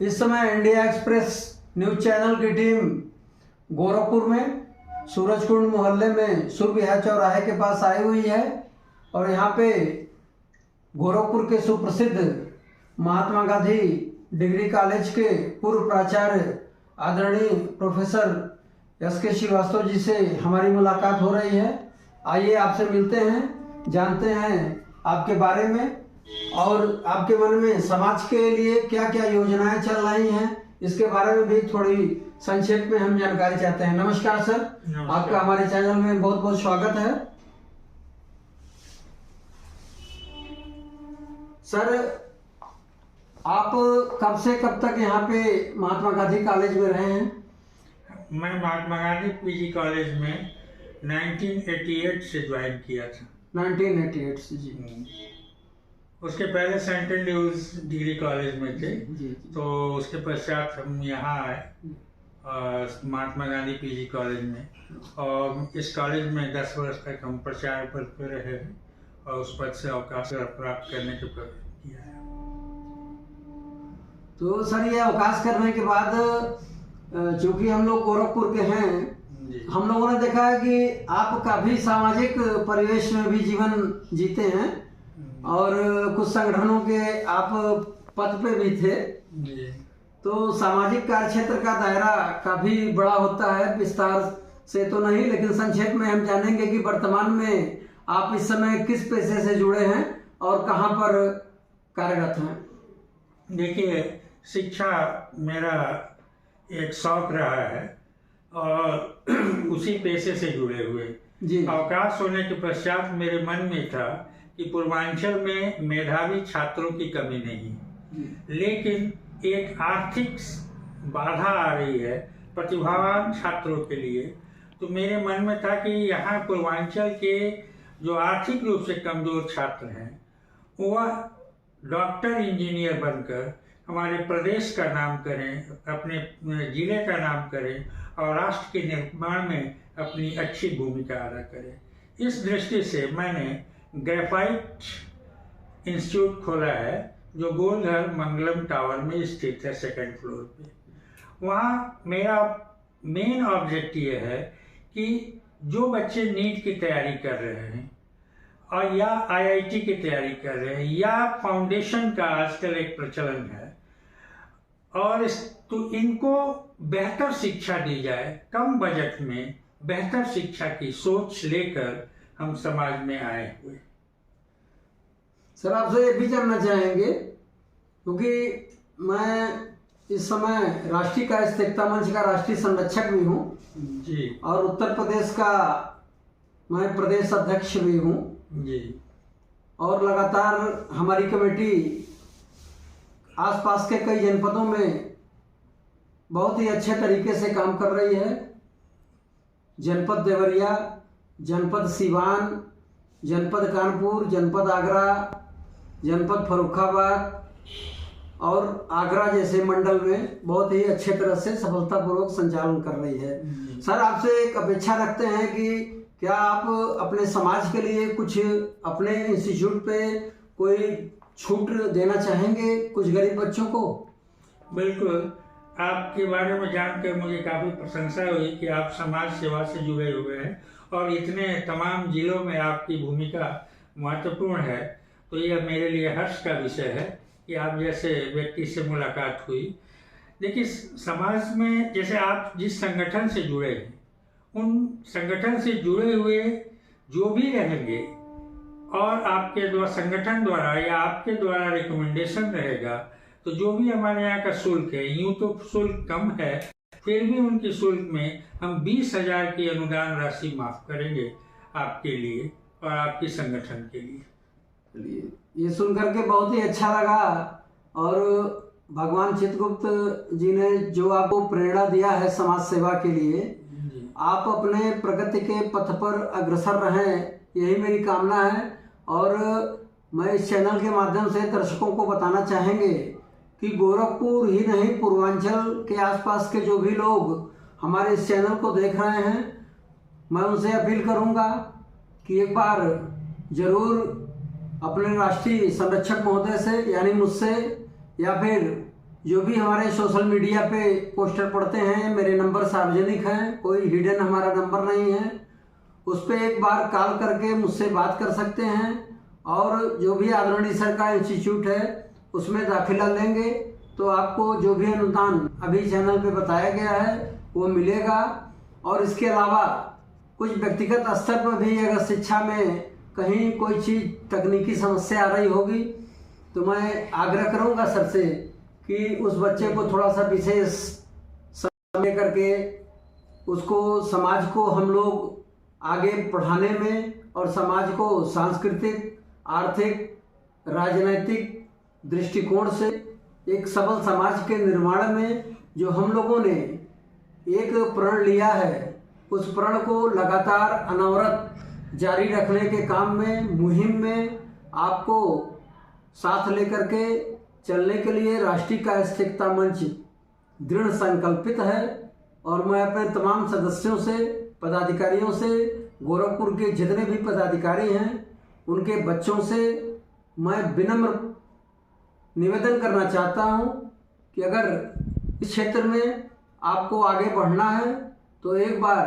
इस समय India express news channel की टीम गोरखपुर में सूरजकुंड मोहल्ले में सुरबिहार चौराहे के पास आई हुई है और यहाँ पे गोरखपुर के सुप्रसिद्ध महात्मा गांधी डिग्री कॉलेज के पूर्व प्राचार्य आदरणीय प्रोफेसर एस.के. श्रीवास्तव जी से हमारी मुलाकात हो रही है। आइए आपसे मिलते हैं, जानते हैं आपके बारे में और आपके मन में समाज के लिए क्या क्या योजनाएं चल रही हैं, इसके बारे में भी थोड़ी संक्षेप में हम जानकारी चाहते हैं। नमस्कार सर, आपका हमारे चैनल में बहुत बहुत स्वागत है। सर, आप कब से कब तक यहाँ पे महात्मा गांधी कॉलेज में रहे हैं? मैं महात्मा गांधी पीजी कॉलेज में 1988 से ज्वाइन किया था। 1988 से जी। उसके पहले सेंट्रल ड्यूज डिग्री कॉलेज में थे जी। तो उसके पश्चात हम यहाँ आए महात्मा गांधी पीजी कॉलेज में, और इस कॉलेज में 10 वर्ष तक हम प्रचार पद पर रहे और उस पद से अवकाश प्राप्त करने के पर किया है। तो सर, ये अवकाश करने के बाद चूंकि हम लोग गोरखपुर के हैं, हम लोगों ने देखा है कि आप काफी सामाजिक परिवेश में भी जीवन जीते हैं और कुछ संगठनों के आप पद पे भी थे। तो सामाजिक कार्य क्षेत्र का दायरा काफी बड़ा होता है, विस्तार से तो नहीं, लेकिन संक्षेप में हम जानेंगे कि वर्तमान में आप इस समय किस पेशे से जुड़े हैं और कहां पर कार्यरत हैं। देखिए, शिक्षा मेरा एक शौक रहा है और उसी पेशे से जुड़े हुए जी। अवकाश होने के पश्चात मेरे मन में था कि पूर्वांचल में मेधावी छात्रों की कमी नहीं, लेकिन एक आर्थिक बाधा आ रही है प्रतिभावान छात्रों के लिए। तो मेरे मन में था कि यहाँ पूर्वांचल के जो आर्थिक रूप से कमजोर छात्र हैं वह डॉक्टर इंजीनियर बनकर हमारे प्रदेश का नाम करें, अपने जिले का नाम करें और राष्ट्र के निर्माण में अपनी अच्छी भूमिका अदा करें। इस दृष्टि से मैंने ग्रेफाइट इंस्टीट्यूट खोला है जो गोलघर मंगलम टावर में स्थित है, 2nd फ्लोर पे। वहाँ मेरा मेन ऑब्जेक्ट ये है कि जो बच्चे नीट की तैयारी कर रहे हैं और या आईआईटी की तैयारी कर रहे हैं या फाउंडेशन का आजकल एक प्रचलन है, और तो इनको बेहतर शिक्षा दी जाए, कम बजट में बेहतर शिक्षा की सोच लेकर हम समाज में आए हुए। सर, आपसे ये भी जानना चाहेंगे, क्योंकि मैं इस समय राष्ट्रीय कायस्थिकता मंच का राष्ट्रीय संरक्षक भी हूँ जी, और उत्तर प्रदेश का मैं प्रदेश अध्यक्ष भी हूँ जी, और लगातार हमारी कमेटी आसपास के कई जनपदों में बहुत ही अच्छे तरीके से काम कर रही है। जनपद देवरिया, जनपद सीवान, जनपद कानपुर, जनपद आगरा, जनपद फर्रुखाबाद और आगरा जैसे मंडल में बहुत ही अच्छे तरह से सफलतापूर्वक संचालन कर रही है। सर, आपसे एक अपेक्षा रखते हैं कि क्या आप अपने समाज के लिए कुछ अपने इंस्टीट्यूट पे कोई छूट देना चाहेंगे कुछ गरीब बच्चों को? बिल्कुल। आपके बारे में जानकर मुझे काफ़ी प्रशंसा हुई कि आप समाज सेवा से जुड़े हुए हैं और इतने तमाम जिलों में आपकी भूमिका महत्वपूर्ण है। तो यह मेरे लिए हर्ष का विषय है कि आप जैसे व्यक्ति से मुलाकात हुई। देखिए, समाज में जैसे आप जिस संगठन से जुड़े हैं, उन संगठन से जुड़े हुए जो भी रहेंगे और आपके द्वारा संगठन द्वारा या आपके द्वारा रिकमेंडेशन रहेगा, तो जो भी हमारे यहाँ का शुल्क है, यूँ तो शुल्क कम है, फिर भी उनकी शुल्क में हम 20,000 की अनुदान राशि माफ करेंगे आपके लिए और आपके संगठन के लिए। चलिए, ये सुन करके बहुत ही अच्छा लगा। और भगवान चित्रगुप्त जी ने जो आपको प्रेरणा दिया है समाज सेवा के लिए, आप अपने प्रगति के पथ पर अग्रसर रहें, यही मेरी कामना है। और मैं इस चैनल के माध्यम से दर्शकों को बताना चाहेंगे कि गोरखपुर ही नहीं, पूर्वांचल के आसपास के जो भी लोग हमारे इस चैनल को देख रहे हैं, मैं उनसे अपील करूंगा कि एक बार जरूर अपने राष्ट्रीय संरक्षक महोदय से यानी मुझसे या फिर जो भी हमारे सोशल मीडिया पे पोस्टर पड़ते हैं, मेरे नंबर सार्वजनिक हैं, कोई हिडन हमारा नंबर नहीं है। उस पर एक बार कॉल करके मुझसे बात कर सकते हैं और जो भी आदरणीय सर का इंस्टीट्यूट है उसमें दाखिला लेंगे तो आपको जो भी अनुदान अभी चैनल पे बताया गया है वो मिलेगा। और इसके अलावा कुछ व्यक्तिगत स्तर पर भी अगर शिक्षा में कहीं कोई चीज़ तकनीकी समस्या आ रही होगी तो मैं आग्रह करूंगा सर से कि उस बच्चे को थोड़ा सा विशेष समय करके उसको समाज को हम लोग आगे बढ़ाने में और समाज को सांस्कृतिक, आर्थिक, राजनैतिक दृष्टिकोण से एक सबल समाज के निर्माण में जो हम लोगों ने एक प्रण लिया है उस प्रण को लगातार अनवरत जारी रखने के काम में, मुहिम में आपको साथ लेकर के चलने के लिए राष्ट्रीय कायस्थिकता मंच दृढ़ संकल्पित है। और मैं अपने तमाम सदस्यों से, पदाधिकारियों से, गोरखपुर के जितने भी पदाधिकारी हैं उनके बच्चों से मैं विनम्र निवेदन करना चाहता हूं कि अगर इस क्षेत्र में आपको आगे बढ़ना है तो एक बार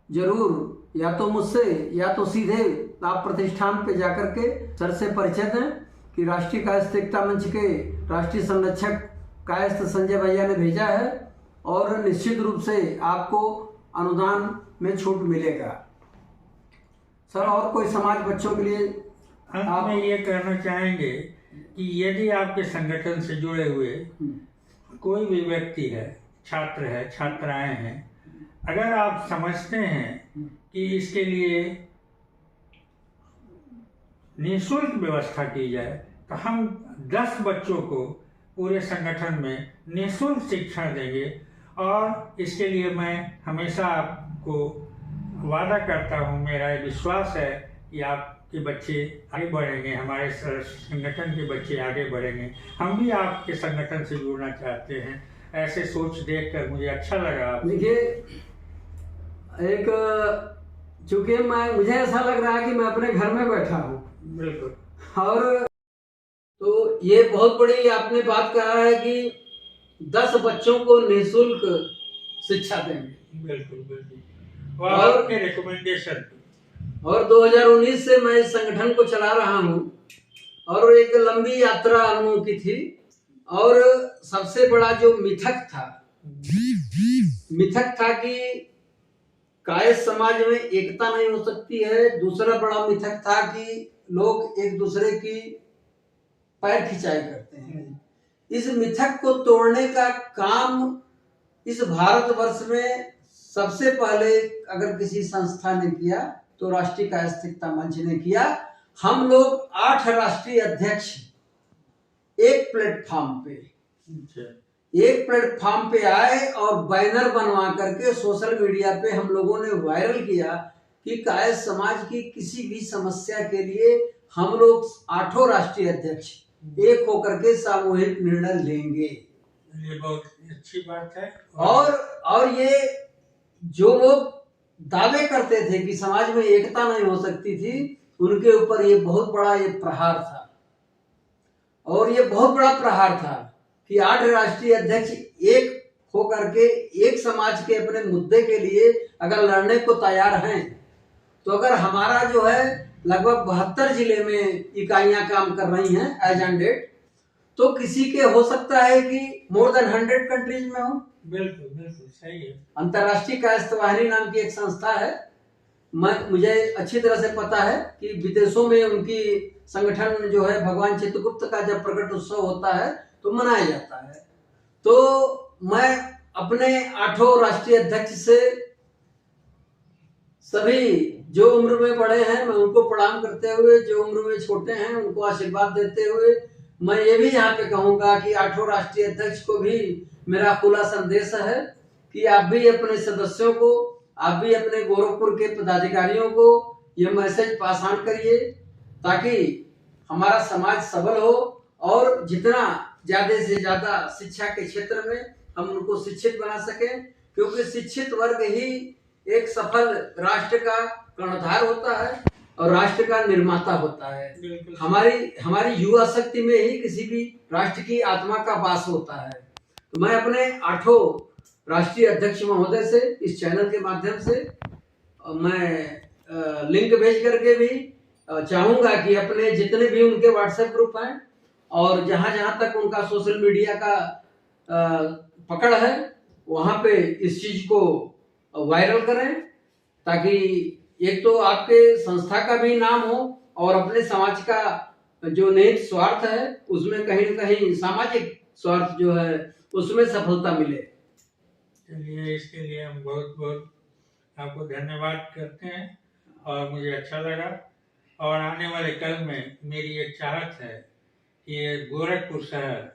जरूर या तो मुझसे या तो सीधे आप प्रतिष्ठान पे जाकर के सर से परिचय दें कि राष्ट्रीय कायस्थिकता मंच के राष्ट्रीय संरक्षक कायस्थ संजय भैया ने भेजा है और निश्चित रूप से आपको अनुदान में छूट मिलेगा। सर और कोई समाज बच्चों के लिए आप में ये कहना चाहेंगे कि यदि आपके संगठन से जुड़े हुए कोई भी व्यक्ति है, छात्र है, छात्राएं हैं, अगर आप समझते हैं कि इसके लिए निःशुल्क व्यवस्था की जाए तो हम 10 बच्चों को पूरे संगठन में निःशुल्क शिक्षण देंगे। और इसके लिए मैं हमेशा आपको वादा करता हूँ, मेरा विश्वास है कि आपके बच्चे आगे बढ़ेंगे, हमारे संगठन के बच्चे आगे बढ़ेंगे। हम भी आपके संगठन से जुड़ना चाहते हैं। ऐसे सोच देखकर मुझे अच्छा लगा। देखिए, एक चूंकि मुझे ऐसा लग रहा है कि मैं अपने घर में बैठा हूँ। बिल्कुल। और तो ये बहुत बड़ी आपने बात कहा है कि 10 बच्चों को निःशुल्क शिक्षा देंगे। बिल्कुल बिल्कुल। और के रिकमेंडेशन और 2019 से मैं इस संगठन को चला रहा हूँ और एक लंबी यात्रा अनुभव की थी। और सबसे बड़ा जो मिथक था कि कायस्थ समाज में एकता नहीं हो सकती है। दूसरा बड़ा मिथक था कि लोग एक दूसरे की पैर खिंचाई करते हैं। इस मिथक को तोड़ने का काम इस भारतवर्ष में सबसे पहले अगर किसी संस्था ने किया तो राष्ट्रीय कायस्थिकता मंच ने किया। हम लोग 8 राष्ट्रीय अध्यक्ष एक प्लेटफॉर्म पे आए और बैनर बनवा करके सोशल मीडिया पे हम लोगों ने वायरल किया कि कायस्थ समाज की किसी भी समस्या के लिए हम लोग 8 राष्ट्रीय अध्यक्ष एक होकर के सामूहिक निर्णय लेंगे। ये बहुत अच्छी बात है। और ये जो लोग दावे करते थे कि समाज में एकता नहीं हो सकती थी, उनके ऊपर ये बहुत बड़ा ये प्रहार था। और ये बहुत बड़ा प्रहार था कि 8 राष्ट्रीय अध्यक्ष एक होकर के एक समाज के अपने मुद्दे के लिए अगर लड़ने को तैयार हैं तो अगर हमारा जो है लगभग 72 जिले में इकाइयां काम कर रही हैं एज ऑन डेट, तो किसी के हो सकता है कि मोर देन 100 कंट्रीज में हो। बिल्कुल बिल्कुल सही है। अंतर्राष्ट्रीय कायस्थ वाहिनी नाम की एक संस्था है, मुझे अच्छी तरह से पता है कि विदेशों में उनकी संगठन जो है भगवान चित्रगुप्त का जब प्रकट उत्सव होता है तो मनाया जाता है। तो मैं अपने 8 राष्ट्रीय अध्यक्ष से सभी जो उम्र में बड़े हैं मैं उनको प्रणाम करते हुए, जो उम्र में छोटे हैं उनको आशीर्वाद देते हुए मैं ये भी यहाँ पे कहूंगा कि 8 राष्ट्रीय अध्यक्ष को भी मेरा खुला संदेश है कि आप भी अपने सदस्यों को, आप भी अपने गोरखपुर के पदाधिकारियों को ये मैसेज पास ऑन करिए ताकि हमारा समाज सबल हो और जितना ज्यादा से ज्यादा शिक्षा के क्षेत्र में हम उनको शिक्षित बना सकें, क्योंकि शिक्षित वर्ग ही एक सफल राष्ट्र का कर्णधार होता है और राष्ट्र का निर्माता होता है। हमारी युवा शक्ति में ही किसी भी राष्ट्र की आत्मा का वास होता है। तो मैं अपने 8 राष्ट्रीय अध्यक्ष महोदय से इस चैनल के माध्यम से मैं लिंक भेज करके भी चाहूँगा कि अपने जितने भी उनके व्हाट्सएप ग्रुप हैं और जहाँ जहाँ तक उनका सोशल मीडिया का पकड़ है वहाँ पे इस चीज को वायरल करें, ताकि एक तो आपके संस्था का भी नाम हो और अपने समाज का जो निहित स्वार्थ है उसमें कहीं न कहीं सामाजिक स्वार्थ जो है उसमें सफलता मिले। चलिए, इसके लिए हम बहुत बहुत आपको धन्यवाद करते हैं और मुझे अच्छा लगा। और आने वाले कल में मेरी एक चाहत है कि ये गोरखपुर शहर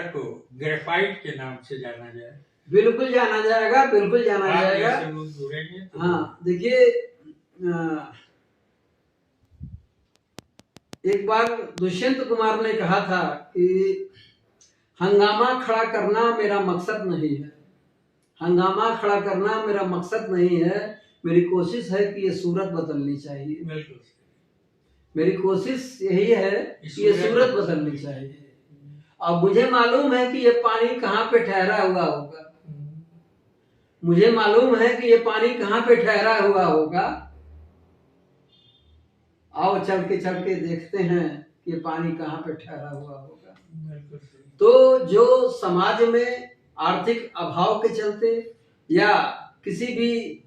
को ग्रेफाइट के नाम से जाना जाए। बिल्कुल जाना जाएगा, बिल्कुल जाना जाएगा। लोग जुड़ेंगे तो हाँ, देखिए एक बार दुष्यंत कुमार ने कहा था कि हंगामा खड़ा करना मेरा मकसद नहीं है, हंगामा खड़ा करना मेरा मकसद नहीं है, मेरी कोशिश है कि ये सूरत बदलनी चाहिए। बिल्कुल, मेरी कोशिश यही है कि ये सूरत बदलनी चाहिए। अब मुझे मालूम है कि ये पानी कहाँ पे ठहरा हुआ होगा, मुझे मालूम है कि ये पानी कहाँ पे ठहरा हुआ होगा। आओ चल के देखते हैं कि ये पानी कहाँ पे ठहरा हुआ होगा। तो जो समाज में आर्थिक अभाव के चलते या किसी भी,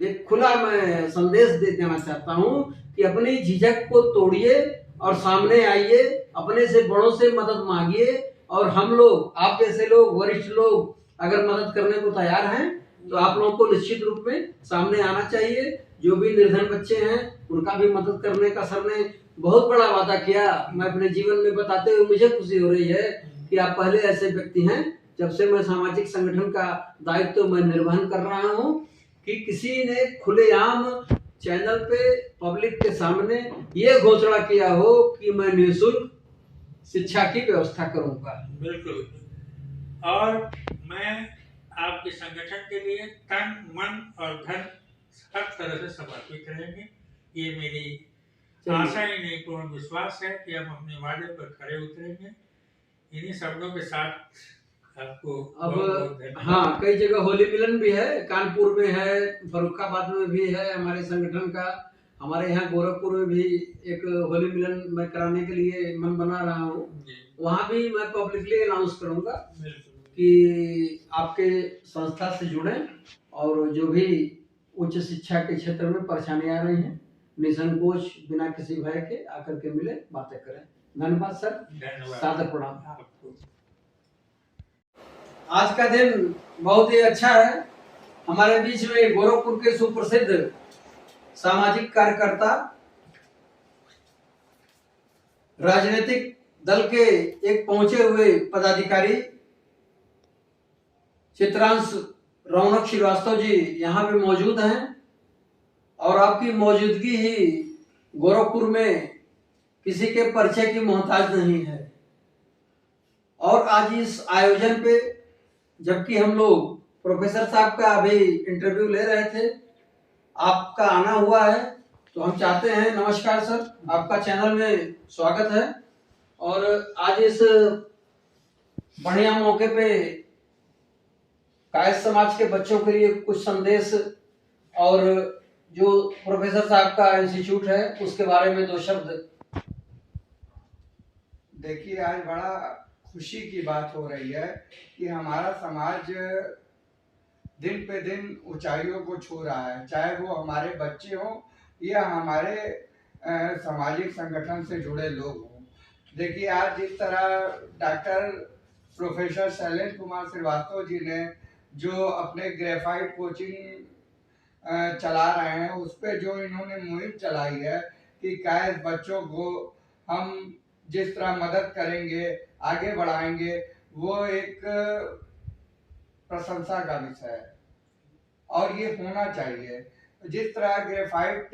एक खुला मैं संदेश दे देना चाहता हूँ कि अपनी झिझक को तोड़िए और सामने आइए, अपने से बड़ों से मदद मांगिए। और हम लोग, आप जैसे लोग, वरिष्ठ लोग अगर मदद करने को तैयार हैं तो आप लोगों को निश्चित रूप में सामने आना चाहिए। जो भी निर्धन बच्चे हैं उनका भी मदद करने का सर ने बहुत बड़ा वादा किया। मैं अपने जीवन में बताते हुए मुझे खुशी हो रही है कि आप पहले ऐसे व्यक्ति हैं, जब से मैं सामाजिक संगठन का दायित्व मैं निर्वहन कर रहा हूँ, कि किसी ने खुलेआम चैनल पे पब्लिक के सामने ये घोषणा किया हो कि मैं निःशुल्क शिक्षा की व्यवस्था करूंगा। बिल्कुल, और मैं आपके संगठन के लिए तन, मन और धन हर तरह से समर्पित रहेंगे। ये मेरी आशा ही नहीं, पूर्ण विश्वास है कि हम अपने वादे पर खरे उतरेंगे। इन्हीं शब्दों के साथ आपको अब हाँ, कई जगह होली मिलन भी है, कानपुर में है, फर्रुखाबाद में भी है हमारे संगठन का। हमारे यहाँ गोरखपुर में भी एक होली मिलन मैं कराने के लिए मन बना रहा हूँ। वहाँ भी मैं पब्लिकली अनाउंस करूंगा कि आपके संस्था से जुड़ें और जो भी उच्च शिक्षा के क्षेत्र में परेशानियां आ रही हैं, निसंकोच बिना किसी भय के आकर के मिले, बातें करें। धन्यवाद सर, सादर प्रणाम आपको। आज का दिन बहुत ही अच्छा है। हमारे बीच में गोरखपुर के सुप्रसिद्ध सामाजिक कार्यकर्ता, राजनीतिक दल के एक पहुंचे हुए पदाधिकारी चित्रांश रौनक श्रीवास्तव जी यहाँ पे मौजूद हैं और आपकी मौजूदगी ही गोरखपुर में किसी के परिचय की मोहताज नहीं है। और आज इस आयोजन पे, जबकि हम लोग प्रोफेसर साहब का अभी इंटरव्यू ले रहे थे, आपका आना हुआ है, तो हम चाहते हैं, नमस्कार सर, आपका चैनल में स्वागत है। और आज इस बढ़िया मौके पे कायस्थ समाज के बच्चों के लिए कुछ संदेश और जो प्रोफेसर साहब का इंस्टीट्यूट है उसके बारे में 2 शब्द। देखिए, आज बड़ा खुशी की बात हो रही है कि हमारा समाज दिन पे दिन ऊंचाइयों को छू रहा है, चाहे वो हमारे बच्चे हों या हमारे सामाजिक संगठन से जुड़े लोग हों। देखिए, आज जिस तरह डॉक्टर प्रोफेसर शैलेंद्र कुमार श्रीवास्तव जी ने जो अपने ग्रेफाइट कोचिंग चला रहे हैं, उस पर जो इन्होंने मुहिम चलाई है कि कायस्थ बच्चों को हम जिस तरह मदद करेंगे, आगे बढ़ाएंगे, वो एक प्रशंसा का विषय है और ये होना चाहिए। जिस तरह ग्रेफाइट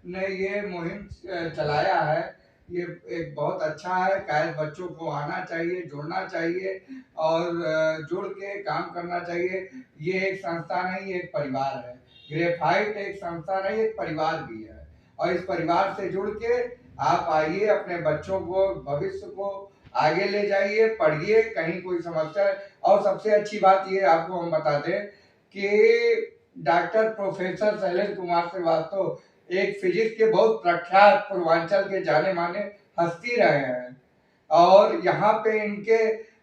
ने ये मुहिम चलाया है, ये एक बहुत अच्छा है। कायस्थ बच्चों को आना चाहिए, जुड़ना चाहिए और जुड़ के काम करना चाहिए। ये एक संस्था नहीं, एक परिवार है। ग्रेफाइट एक संस्था नहीं, एक परिवार भी है और इस परिवार से जुड़ के आप आइए, अपने बच्चों को, भविष्य को आगे ले जाइए, पढ़िए, कहीं कोई समस्या है। और सबसे अच्छी बात ये आपको हम बता दें कि डॉक्टर प्रोफेसर शैलेश कुमार श्रीवास्तव एक फिजिक्स के बहुत प्रख्यात पूर्वांचल के जाने माने हस्ती रहे हैं, और यहाँ पे इनके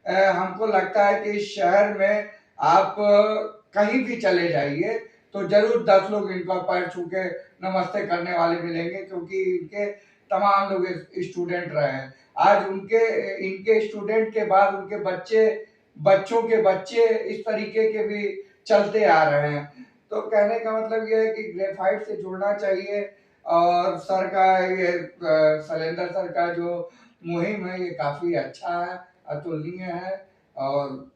हमको लगता है कि इस शहर में आप कहीं भी चले जाइए तो जरूर 10 लोग इनका पैर छू के नमस्ते करने वाले मिलेंगे, क्योंकि इनके तमाम लोग स्टूडेंट रहे हैं। आज इनके स्टूडेंट के बाद उनके बच्चों के बच्चे इस तरीके के भी चलते आ रहे हैं। तो कहने का मतलब ये है कि ग्रेफाइट से जुड़ना चाहिए, और सर का ये शैलेंद्र सर का जो मुहिम है ये काफी अच्छा है, अतुलनीय है, और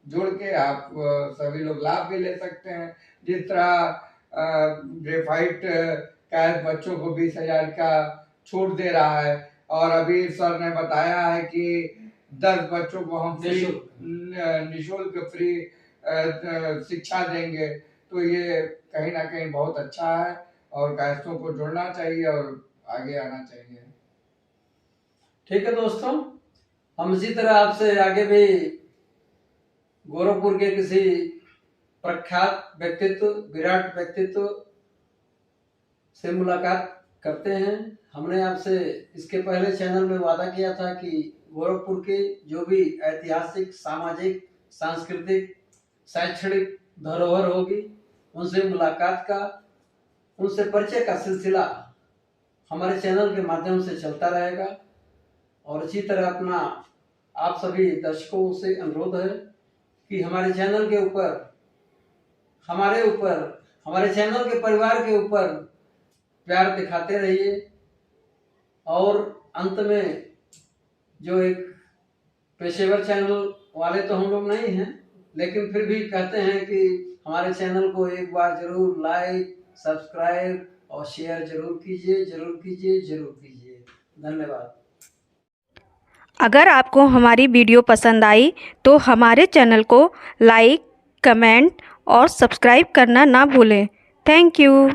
जुड़ के आप सभी लोग लाभ भी ले सकते हैं। जिस तरह ग्रेफाइट कैश बच्चों को 20,000 का छूट दे रहा है, और अभी सर ने बताया है कि 10 बच्चों को हम निःशुल्क फ्री शिक्षा देंगे। तो ये कहीं ना कहीं बहुत अच्छा है, और कैशों को जुड़ना चाहिए और आगे आना चाहिए। ठीक है दोस्तों, हम इसी तरह आपसे आगे भी गोरखपुर के किसी प्रख्यात व्यक्तित्व, विराट व्यक्तित्व से मुलाकात करते हैं। हमने आपसे इसके पहले चैनल में वादा किया था कि गोरखपुर के जो भी ऐतिहासिक, सामाजिक, सांस्कृतिक, शैक्षणिक धरोहर होगी उनसे मुलाकात का, उनसे परिचय का सिलसिला हमारे चैनल के माध्यम से चलता रहेगा। और इसी तरह अपना आप सभी दर्शकों से अनुरोध है कि हमारे चैनल के ऊपर, हमारे चैनल के परिवार के ऊपर प्यार दिखाते रहिए। और अंत में, जो एक पेशेवर चैनल वाले तो हम लोग नहीं हैं, लेकिन फिर भी कहते हैं कि हमारे चैनल को एक बार जरूर लाइक, सब्सक्राइब और शेयर जरूर कीजिए। धन्यवाद। अगर आपको हमारी वीडियो पसंद आई तो हमारे चैनल को लाइक, कमेंट और सब्सक्राइब करना ना भूलें। Thank you.